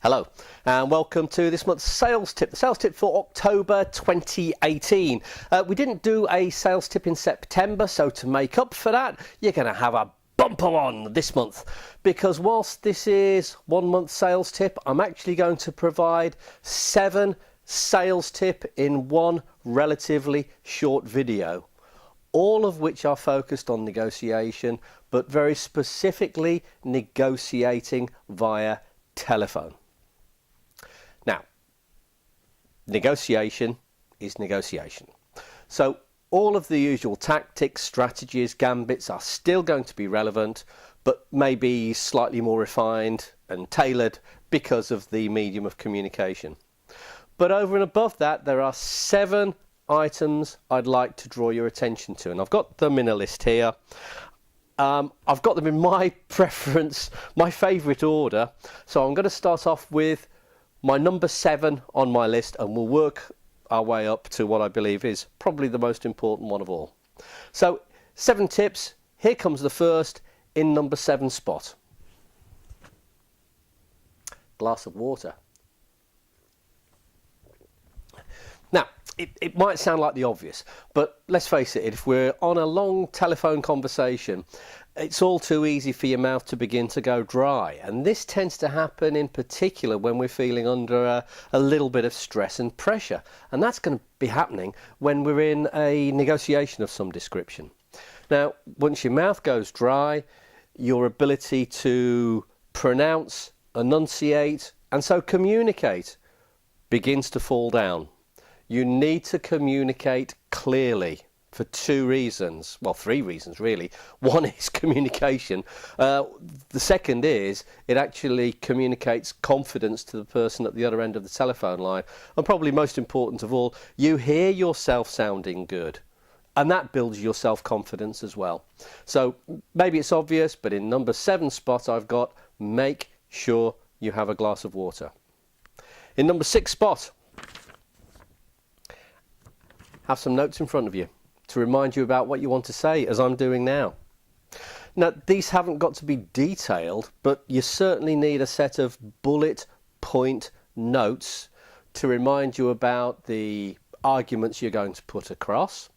Hello and welcome to this month's sales tip, the sales tip for October 2018. We didn't do a sales tip in September, so to make up for that, you're going to have a bumper one this month, because whilst this is 1 month sales tip, I'm actually going to provide 7 sales tip in one relatively short video, all of which are focused on negotiation, but very specifically negotiating via telephone. Now, negotiation is negotiation. So all of the usual tactics, strategies, gambits are still going to be relevant, but maybe slightly more refined and tailored because of the medium of communication. But over and above that, there are 7 items I'd like to draw your attention to, and I've got them in a list here. I've got them in my preference, my favourite order, so I'm going to start off with my number 7 on my list, and we'll work our way up to what I believe is probably the most important one of all. So 7 tips, here comes the first in number 7 spot. Glass of water. Now, it might sound like the obvious, but let's face it, if we're on a long telephone conversation, it's all too easy for your mouth to begin to go dry. And this tends to happen in particular when we're feeling under a little bit of stress and pressure. And that's going to be happening when we're in a negotiation of some description. Now, once your mouth goes dry, your ability to pronounce, enunciate, and so communicate begins to fall down. You need to communicate clearly for 2 reasons, well 3 reasons really. One is communication, the second is it actually communicates confidence to the person at the other end of the telephone line, and probably most important of all, you hear yourself sounding good, and that builds your self-confidence as well. So maybe it's obvious, but in number 7 spot I've got make sure you have a glass of water. In number 6 spot, have some notes in front of you to remind you about what you want to say, as I'm doing now. Now, these haven't got to be detailed, but you certainly need a set of bullet point notes to remind you about the arguments you're going to put across,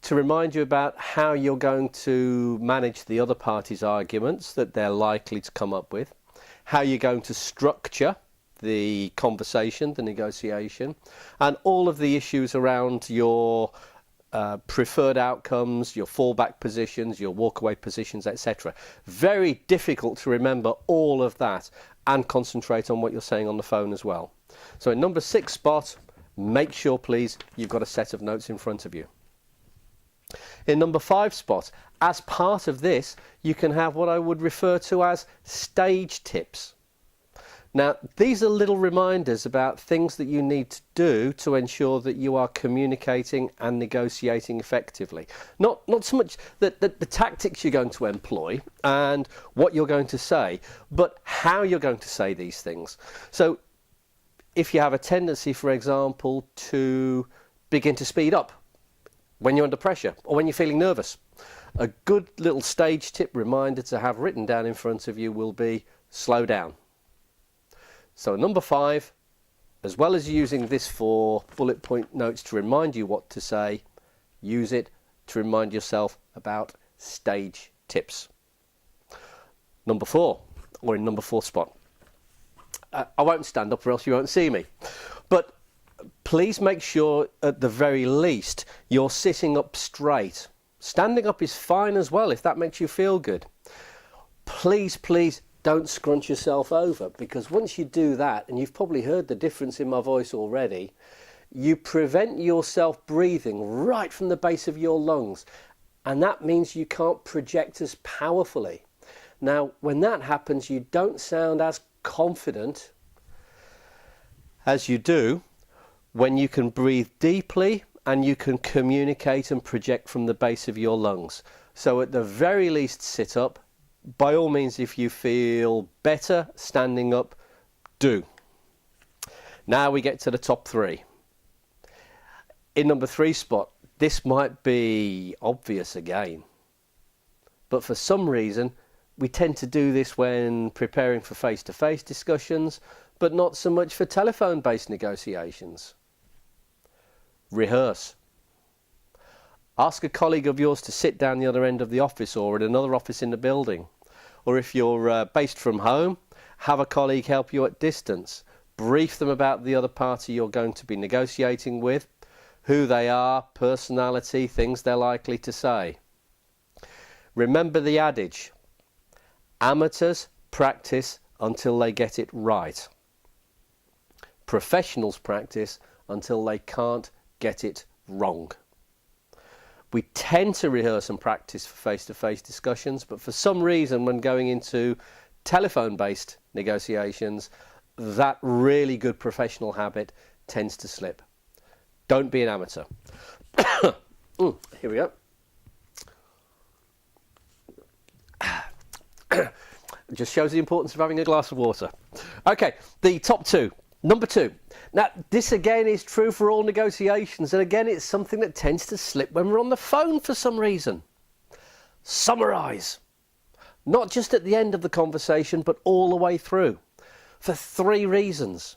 to remind you about how you're going to manage the other party's arguments that they're likely to come up with, how you're going to structure the conversation, the negotiation, and all of the issues around your preferred outcomes, your fallback positions, your walkaway positions, etc. Very difficult to remember all of that and concentrate on what you're saying on the phone as well. So in number 6 spot, make sure please you've got a set of notes in front of you. In number 5 spot, as part of this, you can have what I would refer to as stage tips. Now, these are little reminders about things that you need to do to ensure that you are communicating and negotiating effectively. Not so much the tactics you're going to employ and what you're going to say, but how you're going to say these things. So if you have a tendency, for example, to begin to speed up when you're under pressure or when you're feeling nervous, a good little stage tip reminder to have written down in front of you will be slow down. So number 5, as well as using this for bullet point notes to remind you what to say, use it to remind yourself about stage tips. Number 4, or in number 4 spot. I won't stand up or else you won't see me. But please make sure at the very least you're sitting up straight. Standing up is fine as well if that makes you feel good. Please don't scrunch yourself over, because once you do that, and you've probably heard the difference in my voice already, you prevent yourself breathing right from the base of your lungs, and that means you can't project as powerfully. Now, when that happens, you don't sound as confident as you do when you can breathe deeply and you can communicate and project from the base of your lungs. So at the very least, sit up. By all means, if you feel better standing up, do. Now we get to the top 3. In number 3 spot, this might be obvious again, but for some reason We tend to do this when preparing for face-to-face discussions, but not so much for telephone-based negotiations. Rehearse. Ask a colleague of yours to sit down the other end of the office or at another office in the building. Or if you're based from home, have a colleague help you at distance. Brief them about the other party you're going to be negotiating with, who they are, personality, things they're likely to say. Remember the adage, amateurs practice until they get it right. Professionals practice until they can't get it wrong. We tend to rehearse and practice for face-to-face discussions, but for some reason when going into telephone-based negotiations, that really good professional habit tends to slip. Don't be an amateur. Here we go. Just shows the importance of having a glass of water. Okay, the top two. Number two. Now, this again is true for all negotiations, and again it's something that tends to slip when we're on the phone for some reason. Summarise. Not just at the end of the conversation, but all the way through. For 3 reasons.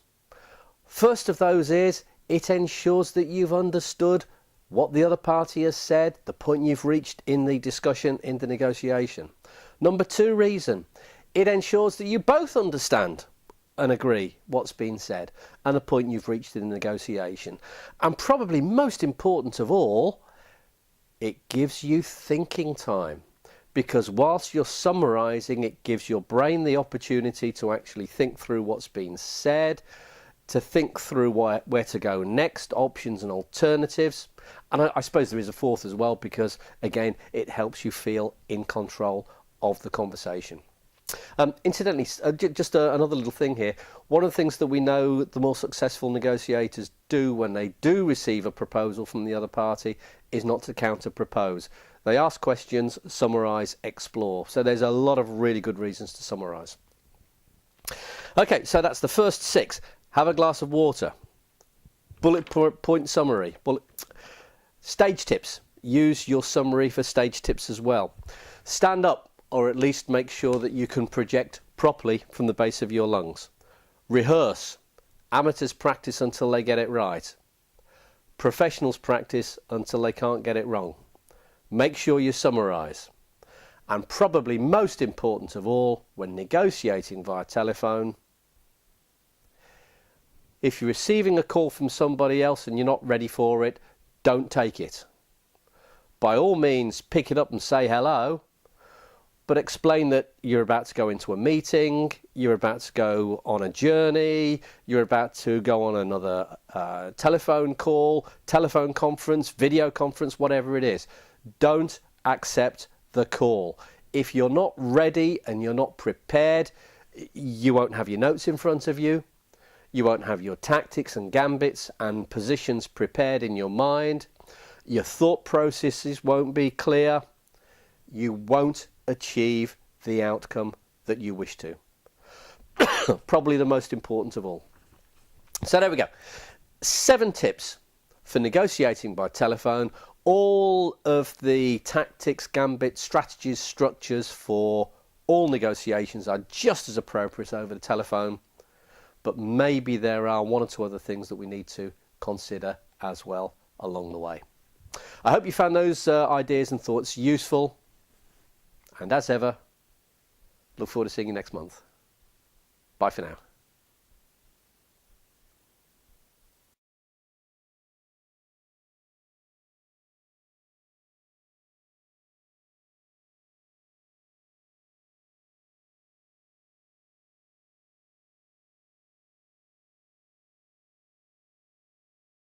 First of those is, it ensures that you've understood what the other party has said, the point you've reached in the discussion, in the negotiation. Number 2 reason, it ensures that you both understand and agree what's been said and the point you've reached in the negotiation. And probably most important of all, it gives you thinking time. Because whilst you're summarising, it gives your brain the opportunity to actually think through what's been said, to think through where to go next, options and alternatives. And I suppose there is a fourth as well, because again, it helps you feel in control of the conversation. Incidentally, just another little thing here. One of the things that we know the more successful negotiators do when they do receive a proposal from the other party is not to counter-propose. They ask questions, summarise, explore. So there's a lot of really good reasons to summarise. Okay, so that's the first 6. Have a glass of water. Bullet point summary. Stage tips. Use your summary for stage tips as well. Stand up, or at least make sure that you can project properly from the base of your lungs. Rehearse. Amateurs practice until they get it right. Professionals practice until they can't get it wrong. Make sure you summarise. And probably most important of all, when negotiating via telephone, if you're receiving a call from somebody else and you're not ready for it, don't take it. By all means, pick it up and say hello, but explain that you're about to go into a meeting, you're about to go on a journey, you're about to go on another telephone call, telephone conference, video conference, whatever it is. Don't accept the call. If you're not ready and you're not prepared, you won't have your notes in front of you. You won't have your tactics and gambits and positions prepared in your mind. Your thought processes won't be clear. You won't achieve the outcome that you wish to. Probably the most important of all. So there we go. 7 tips for negotiating by telephone. All of the tactics, gambits, strategies, structures for all negotiations are just as appropriate over the telephone, but maybe there are 1 or 2 other things that we need to consider as well along the way. I hope you found those ideas and thoughts useful, and as ever, look forward to seeing you next month. Bye for now.